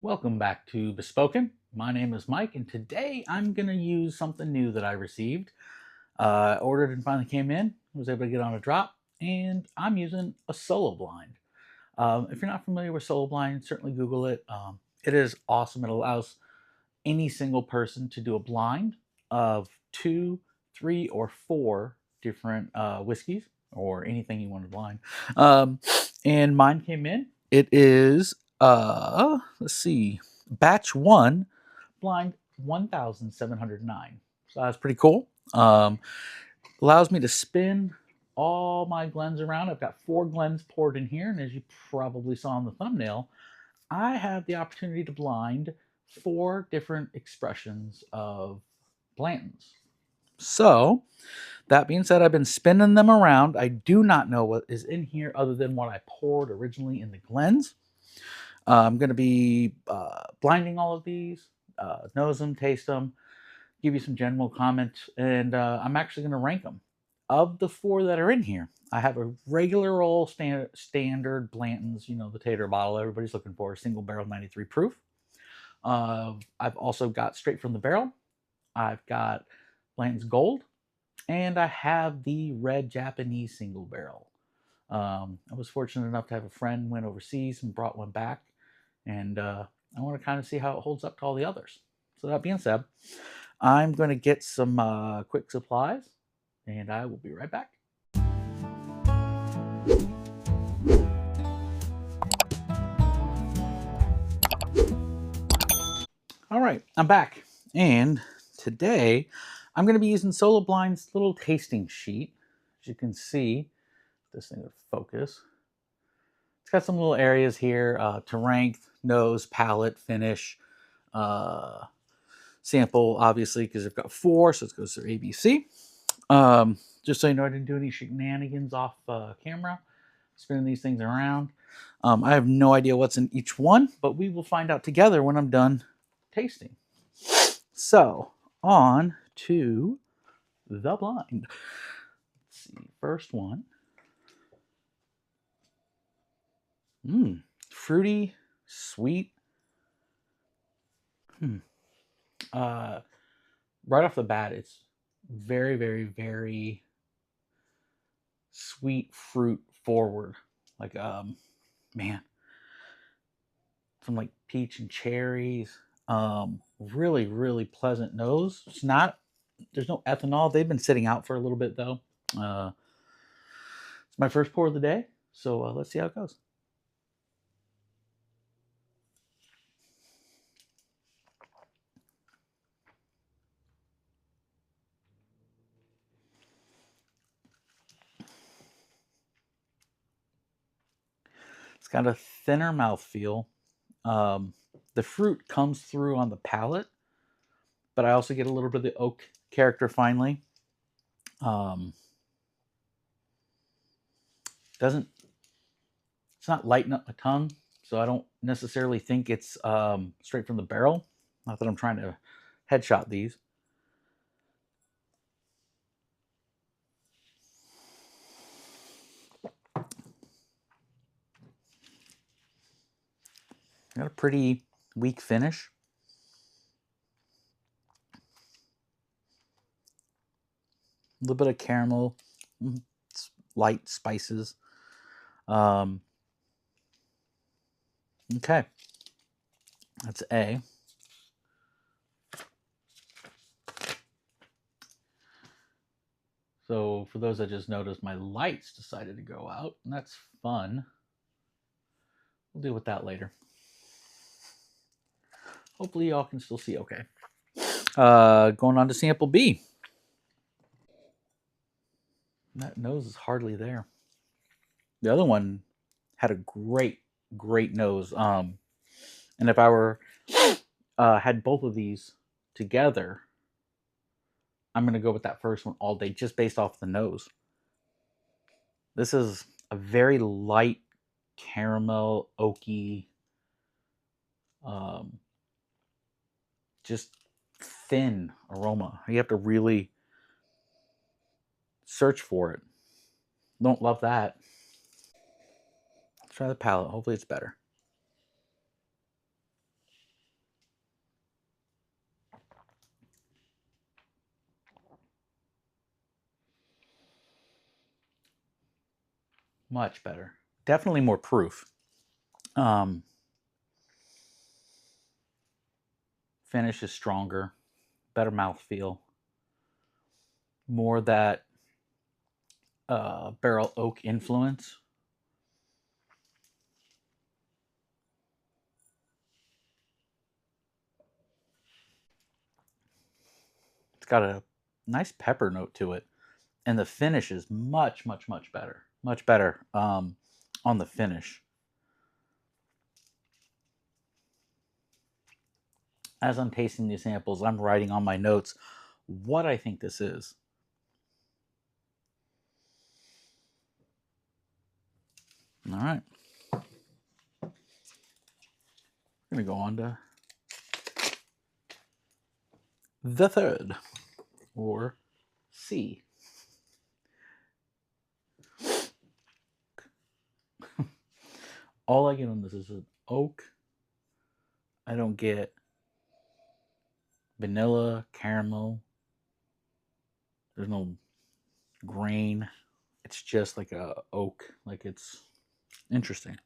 Welcome back to Bespoken. My name is Mike, and today I'm going to use something new that I received. Ordered and finally came in, was able to get on a drop, and I'm using a solo blind. If you're not familiar with solo blind, certainly Google it. It is awesome. It allows any single person to do a blind of two, three, or four different whiskeys or anything you want to blind. And mine came in. It is let's see, batch one, blind 1,709. So that's pretty cool. Allows me to spin all my Glens around. I've got 4 Glens poured in here, and as you probably saw in the thumbnail, I have the opportunity to blind 4 different expressions of Blantons. So, that being said, I've been spinning them around. I do not know what is in here other than what I poured originally in the Glens. I'm going to be blinding all of these, nose them, taste them, give you some general comments, and I'm actually going to rank them. Of the 4 that are in here, I have a regular old standard Blanton's, the tater bottle everybody's looking for, single barrel 93 proof. I've also got straight from the barrel. I've got Blanton's Gold, and I have the red Japanese single barrel. I was fortunate enough to have a friend went overseas and brought one back, and I want to kind of see how it holds up to all the others. So that being said, I'm going to get some quick supplies, and I will be right back. All right, I'm back, and today I'm going to be using Solo Blind's little tasting sheet. As you can see, this thing will focus. It's got some little areas here to rank: nose, palate, finish, sample, obviously, because I've got 4, so it goes through ABC. Just so you know, I didn't do any shenanigans off camera, spinning these things around. I have no idea what's in each one, but we will find out together when I'm done tasting. So, on to the blind. Let's see, first one. Fruity, sweet. Right off the bat, it's very, very, very sweet fruit forward. Like, man, some like peach and cherries. Really, really pleasant nose. There's no ethanol. They've been sitting out for a little bit though. It's my first pour of the day, so let's see how it goes. It's got a thinner mouthfeel. The fruit comes through on the palate, but I also get a little bit of the oak character finally. It's not lighting up my tongue, so I don't necessarily think it's straight from the barrel. Not that I'm trying to headshot these. Got a pretty weak finish. A little bit of caramel, light spices. Okay, that's A. So for those that just noticed, my lights decided to go out, and that's fun. We'll deal with that later. Hopefully y'all can still see okay. Going on to sample B. That nose is hardly there. The other one had a great, great nose. And if I were had both of these together, I'm going to go with that first one all day, just based off the nose. This is a very light caramel, oaky, just thin aroma. You have to really search for it. Don't love that. Let's try the palate. Hopefully it's better. Much better. Definitely more proof. Finish is stronger, better mouthfeel, more that barrel oak influence. It's got a nice pepper note to it, and the finish is much, much, much better. Much better on the finish. As I'm tasting these samples, I'm writing on my notes what I think this is. All right. I'm going to go on to the third, or C. All I get on this is an oak. I don't get vanilla, caramel. There's no grain. It's just like a oak. Like, it's interesting.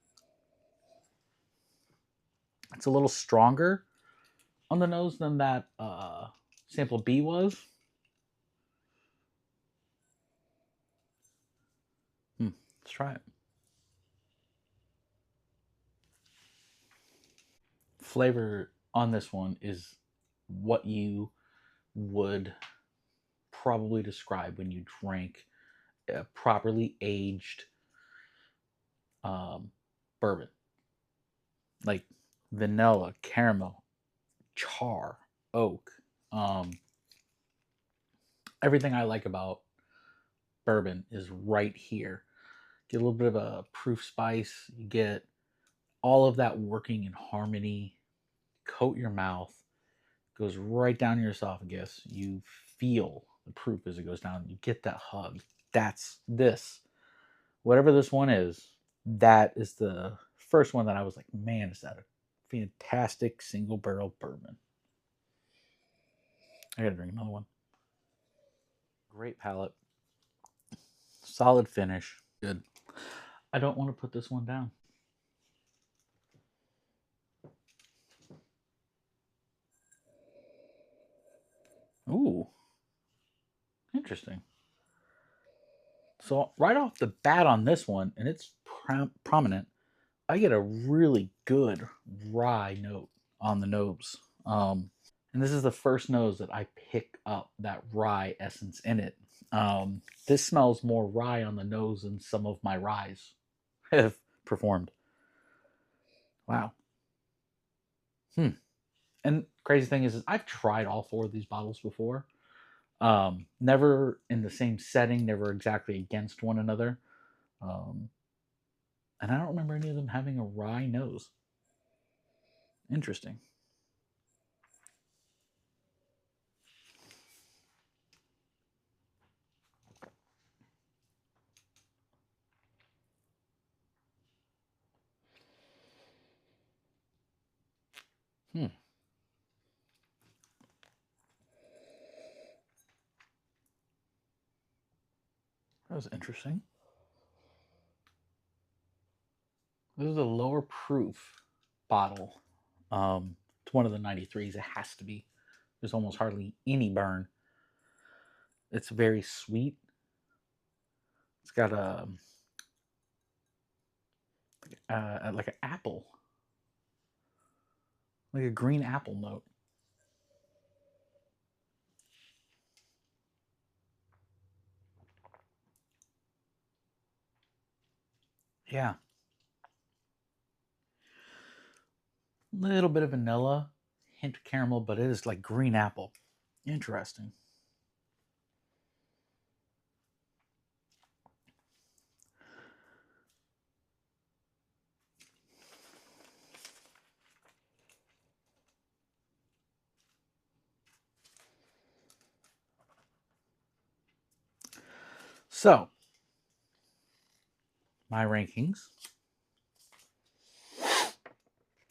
It's a little stronger on the nose than that sample B was. Let's try it. Flavor on this one is what you would probably describe when you drank a properly aged bourbon, like vanilla, caramel, char, oak. Everything I like about bourbon is right here. Get a little bit of a proof spice. You get all of that working in harmony. Coat your mouth, goes right down your esophagus. You feel the proof as it goes down. You get that hug. That's this. Whatever this one is, that is the first one that I was like, man, is that a fantastic single barrel bourbon. I gotta drink another one. Great palate. Solid finish. Good. I don't want to put this one down. Ooh. Interesting. So right off the bat on this one, and it's prominent, I get a really good rye note on the nose. And this is the first nose that I pick up that rye essence in it. This smells more rye on the nose than some of my ryes have performed. Wow. And crazy thing is I've tried all four of these bottles before. Never in the same setting, never exactly against one another. And I don't remember any of them having a rye nose. Interesting. Hmm. That was interesting. This is a lower proof bottle. It's one of the 93s. It has to be. There's almost hardly any burn. It's very sweet. It's got like an apple, like a green apple note. Yeah. Little bit of vanilla, hint of caramel, but it is like green apple. Interesting. So, my rankings.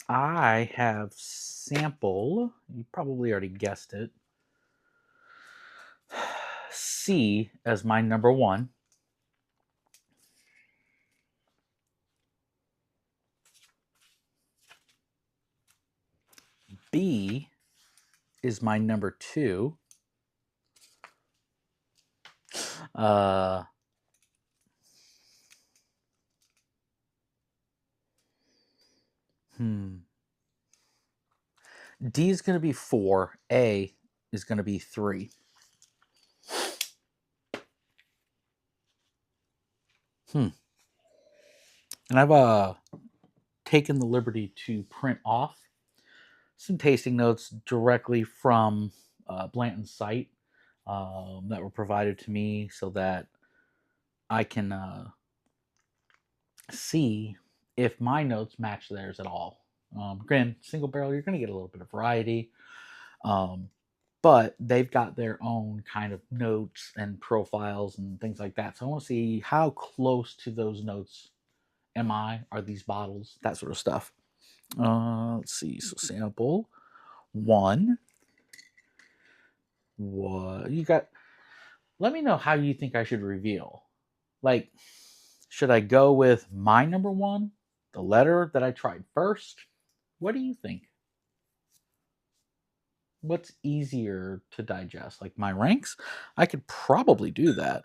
I have sample, you probably already guessed it, C as my number one. B is my number 2. Uh, D is going to be 4. A is going to be 3. And I've taken the liberty to print off some tasting notes directly from Blanton's site that were provided to me so that I can see if my notes match theirs at all. Granted, single barrel, you're going to get a little bit of variety, but they've got their own kind of notes and profiles and things like that. So I want to see how close to those notes am I? Are these bottles? That sort of stuff. Let's see. So sample 1. What you got? Let me know how you think I should reveal. Like, should I go with my number 1, the letter that I tried first? What do you think? What's easier to digest? Like my ranks? I could probably do that.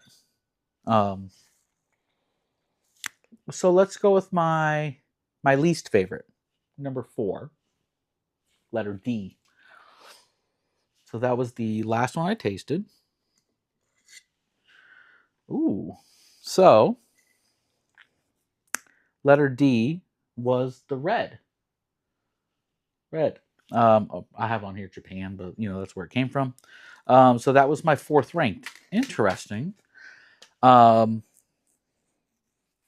So let's go with my least favorite, number 4, letter D. So that was the last one I tasted. Ooh. So letter D was the red. Red. I have on here Japan, but that's where it came from. So that was my 4th ranked. Interesting.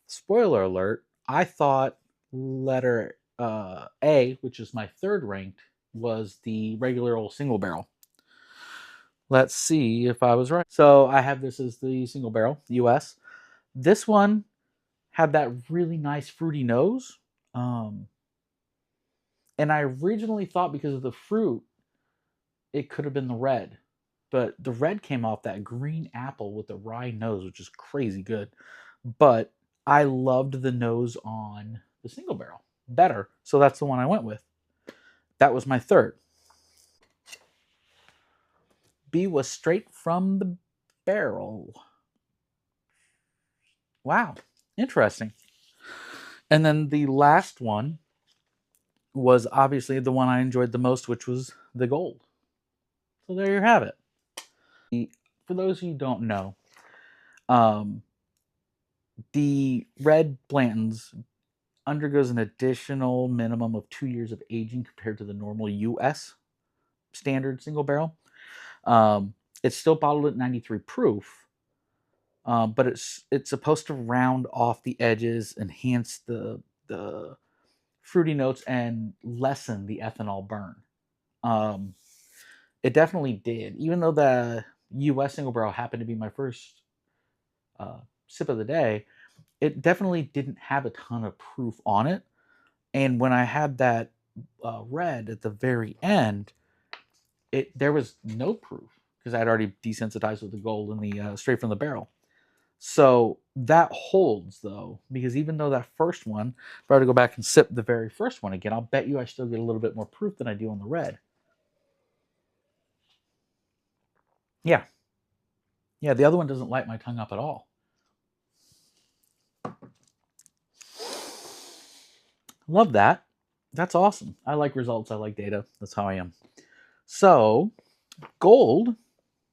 Spoiler alert, I thought letter A, which is my 3rd ranked, was the regular old single barrel. Let's see if I was right. So I have this as the single barrel, US. This one had that really nice fruity nose. And I originally thought because of the fruit, it could have been the red. But the red came off that green apple with the rye nose, which is crazy good. But I loved the nose on the single barrel better. So that's the one I went with. That was my 3rd. B was straight from the barrel. Wow. Interesting. And then the last one was obviously the one I enjoyed the most, which was the gold. So there you have it. For those who don't know, the red Blantons undergoes an additional minimum of 2 years of aging compared to the normal U.S. standard single barrel. It's still bottled at 93 proof, but it's supposed to round off the edges, enhance the fruity notes, and lessen the ethanol burn. It definitely did. Even though the U.S. single barrel happened to be my first sip of the day, it definitely didn't have a ton of proof on it. And when I had that red at the very end, there was no proof because I'd already desensitized with the gold and the straight from the barrel. So that holds though, because even though that first one, if I were to go back and sip the very first one again, I'll bet you I still get a little bit more proof than I do on the red. Yeah. Yeah, the other one doesn't light my tongue up at all. Love that. That's awesome. I like results. I like data. That's how I am. So, gold,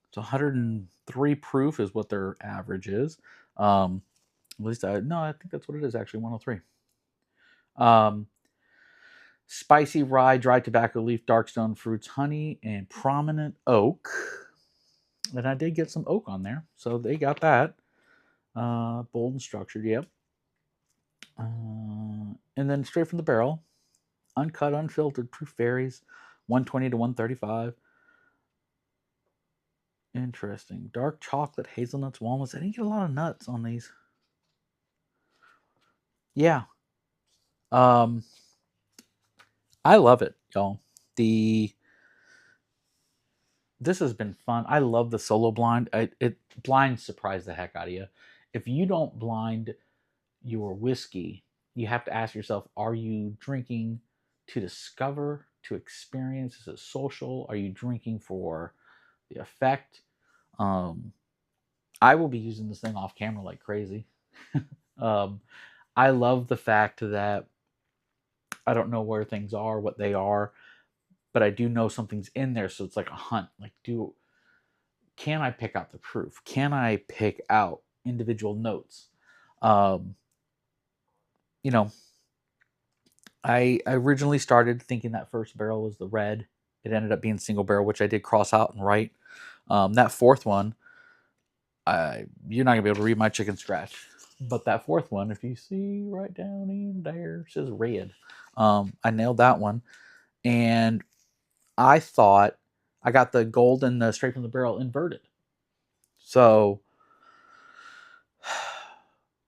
it's 103 proof is what their average is. At least I think that's what it is actually, 103. Spicy rye, dry tobacco leaf, dark stone fruits, honey, and prominent oak. And I did get some oak on there, so they got that. Bold and structured, yep. And then straight from the barrel, uncut, unfiltered, proof varies, 120 to 135. Interesting. Dark chocolate, hazelnuts, walnuts. I didn't get a lot of nuts on these. Yeah. I love it, y'all. This has been fun. I love the solo blind. It blind surprise the heck out of you. If you don't blind your whiskey, you have to ask yourself, are you drinking to discover, to experience? Is it social? Are you drinking for the effect? I will be using this thing off camera like crazy. um, I love the fact that I don't know where things are, what they are, but I do know something's in there, so it's like a hunt. Like, can I pick out the proof? Can I pick out individual notes? Um, you know, I originally started thinking that first barrel was the red. It ended up being single barrel, which I did cross out and write. That fourth one, you're not gonna be able to read my chicken scratch, but that fourth one, if you see right down in there, it says red. I nailed that one, and I thought I got the gold and the straight from the barrel inverted. So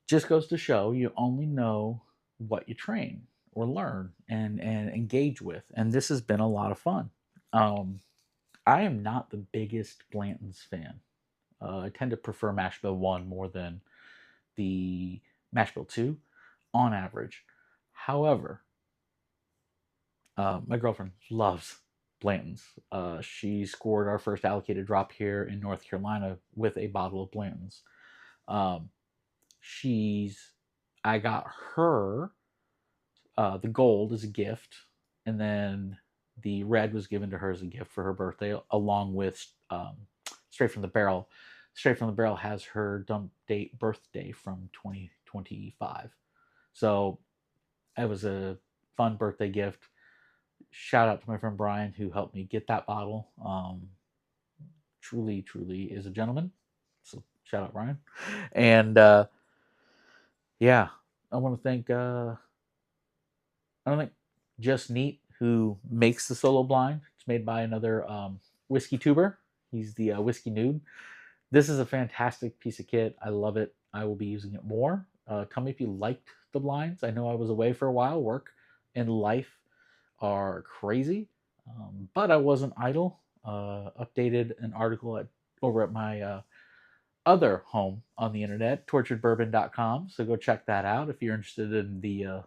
just goes to show you only know what you train or learn and engage with. And this has been a lot of fun. I am not the biggest Blanton's fan. I tend to prefer Mash Bill 1 more than the Mash Bill 2 on average. However, my girlfriend loves Blanton's. She scored our first allocated drop here in North Carolina with a bottle of Blanton's. Um, I got her the gold as a gift, and then the red was given to her as a gift for her birthday, along with Straight from the Barrel. Straight from the Barrel has her dump date birthday from 2025. So it was a fun birthday gift. Shout out to my friend Brian who helped me get that bottle. Truly, truly is a gentleman. So shout out Brian. And yeah, I want to thank Just Neat, who makes the Solo Blind. It's made by another whiskey tuber. He's the Whiskey Noob. This is a fantastic piece of kit. I love it. I will be using it more. Tell me if you liked the blinds. I know I was away for a while. Work and life are crazy, but I wasn't idle. Updated an article over at my other home on the internet, torturedbourbon.com. So go check that out if you're interested in the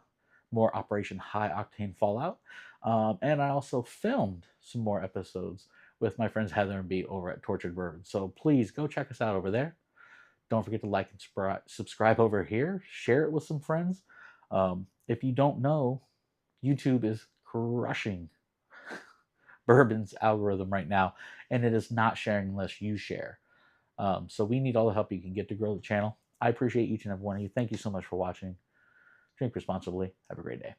more Operation High Octane Fallout. And I also filmed some more episodes with my friends Heather and B over at Tortured Bourbon. So please go check us out over there. Don't forget to like and subscribe over here. Share it with some friends. If you don't know, YouTube is crushing Bourbon's algorithm right now, and it is not sharing unless you share. So we need all the help you can get to grow the channel. I appreciate each and every one of you. Thank you so much for watching. Drink responsibly. Have a great day.